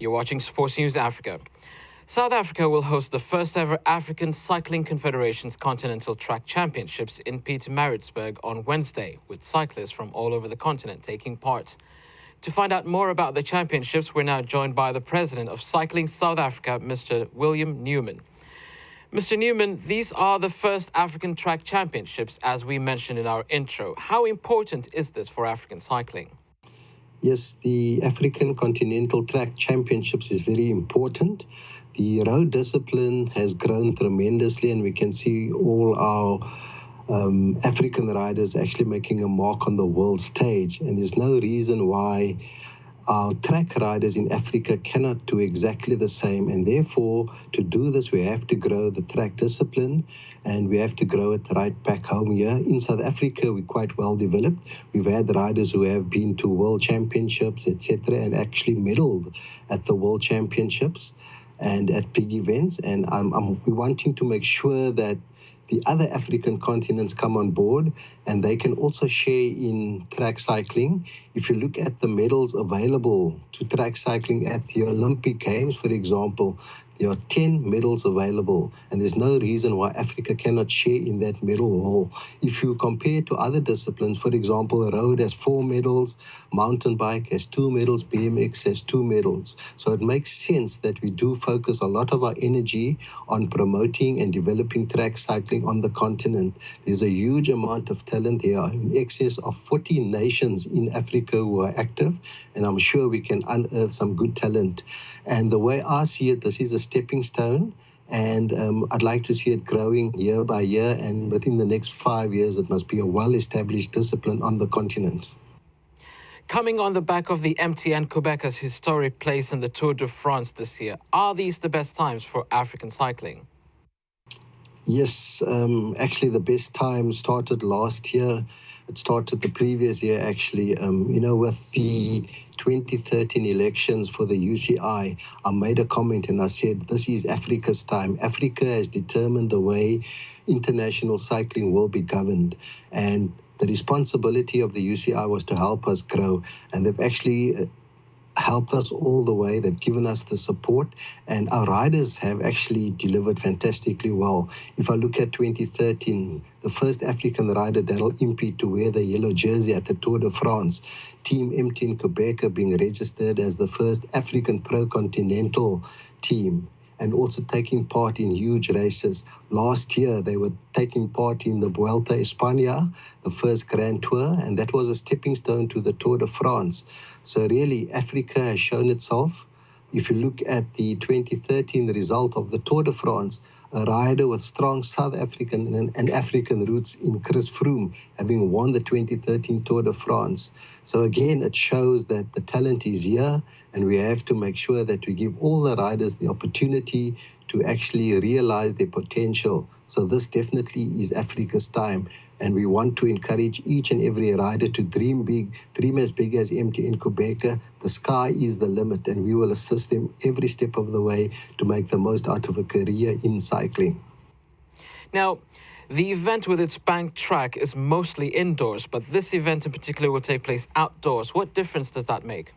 You're watching Sports News Africa. South Africa will host the first ever African Cycling Confederation's Continental Track Championships in Pietermaritzburg on Wednesday, with cyclists from all over the continent taking part. To find out more about the championships, we're now joined by the president of Cycling South Africa, Mr. William Newman. Mr. Newman, these are the first African track championships, as we mentioned in our intro. How important is this for African cycling? Yes, the African Continental Track Championships is very important. The road discipline has grown tremendously, and we can see all our African riders actually making a mark on the world stage. And there's no reason why our track riders in Africa cannot do exactly the same. And therefore, to do this, we have to grow the track discipline, and we have to grow it right back home here. In South Africa, we're quite well developed. We've had riders who have been to world championships, etc., and actually medaled at the world championships and at big events. And we're wanting to make sure that the other African continents come on board and they can also share in track cycling. If you look at the medals available to track cycling at the Olympic Games, for example, there are 10 medals available, and there's no reason why Africa cannot share in that medal haul. If you compare to other disciplines, for example, road has 4 medals, mountain bike has 2 medals, BMX has 2 medals. So it makes sense that we do focus a lot of our energy on promoting and developing track cycling on the continent. There's a huge amount of talent. There are in excess of 40 nations in Africa who are active, and I'm sure we can unearth some good talent. And the way I see it, this is a stepping stone, and I'd like to see it growing year by year, and within the next 5 years it must be a well-established discipline on the continent. Coming on the back of the MTN Quebec's historic place in the Tour de France this year, are these the best times for African cycling? Yes, actually the best time started last year. It started the previous year, actually. With the 2013 elections for the UCI, I made a comment and I said, this is Africa's time. Africa has determined the way international cycling will be governed. And the responsibility of the UCI was to help us grow. And they've actually helped us all the way. They've given us the support, and our riders have actually delivered fantastically well. If I look at 2013, the first African rider, Daryl Impey, to wear the yellow jersey at the Tour de France, Team MTN Quebec being registered as the first African pro-continental team, and also taking part in huge races. Last year, they were taking part in the Vuelta a España, the first Grand Tour, and that was a stepping stone to the Tour de France. So really, Africa has shown itself. If you look at the 2013 result of the Tour de France, a rider with strong South African and African roots in Chris Froome having won the 2013 Tour de France. So again, it shows that the talent is here, and we have to make sure that we give all the riders the opportunity to actually realize their potential. So this definitely is Africa's time, and we want to encourage each and every rider to dream big, dream as big as MTN Quebec. The sky is the limit, and we will assist them every step of the way to make the most out of a career in cycling. Now, the event with its banked track is mostly indoors, but this event in particular will take place outdoors. What difference does that make?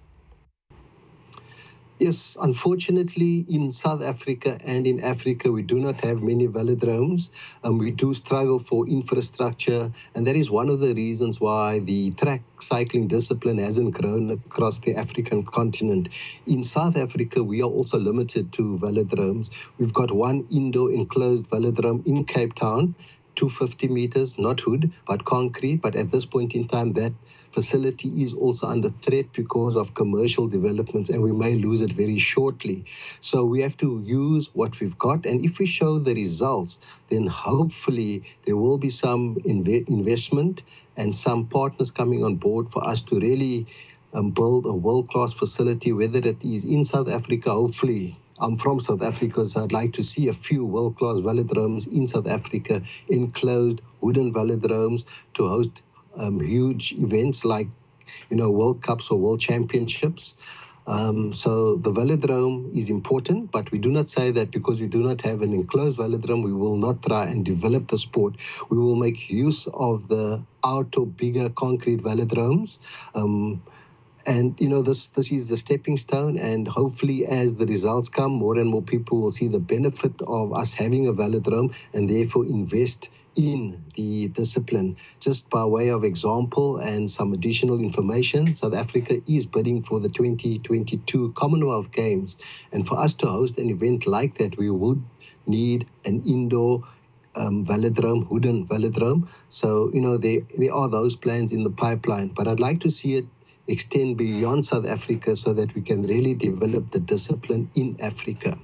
Yes, unfortunately, in South Africa and in Africa, we do not have many velodromes. We do struggle for infrastructure, and that is one of the reasons why the track cycling discipline hasn't grown across the African continent. In South Africa, we are also limited to velodromes. We've got one indoor enclosed velodrome in Cape Town, 250 meters, not wood, but concrete. But at this point in time, that facility is also under threat because of commercial developments, and we may lose it very shortly. So we have to use what we've got, and if we show the results, then hopefully there will be some investment and some partners coming on board for us to really build a world-class facility, whether it is in South Africa. Hopefully, I'm from South Africa, so I'd like to see a few world-class velodromes in South Africa, enclosed wooden velodromes to host huge events like, World Cups or World Championships. So the velodrome is important, but we do not say that because we do not have an enclosed velodrome, we will not try and develop the sport. We will make use of the outdoor bigger concrete velodromes. And this is the stepping stone, and hopefully as the results come, more and more people will see the benefit of us having a velodrome and therefore invest in the discipline. Just by way of example and some additional information, South Africa is bidding for the 2022 Commonwealth Games, and for us to host an event like that, we would need an indoor velodrome, wooden velodrome. So, there are those plans in the pipeline, but I'd like to see it extend beyond South Africa so that we can really develop the discipline in Africa.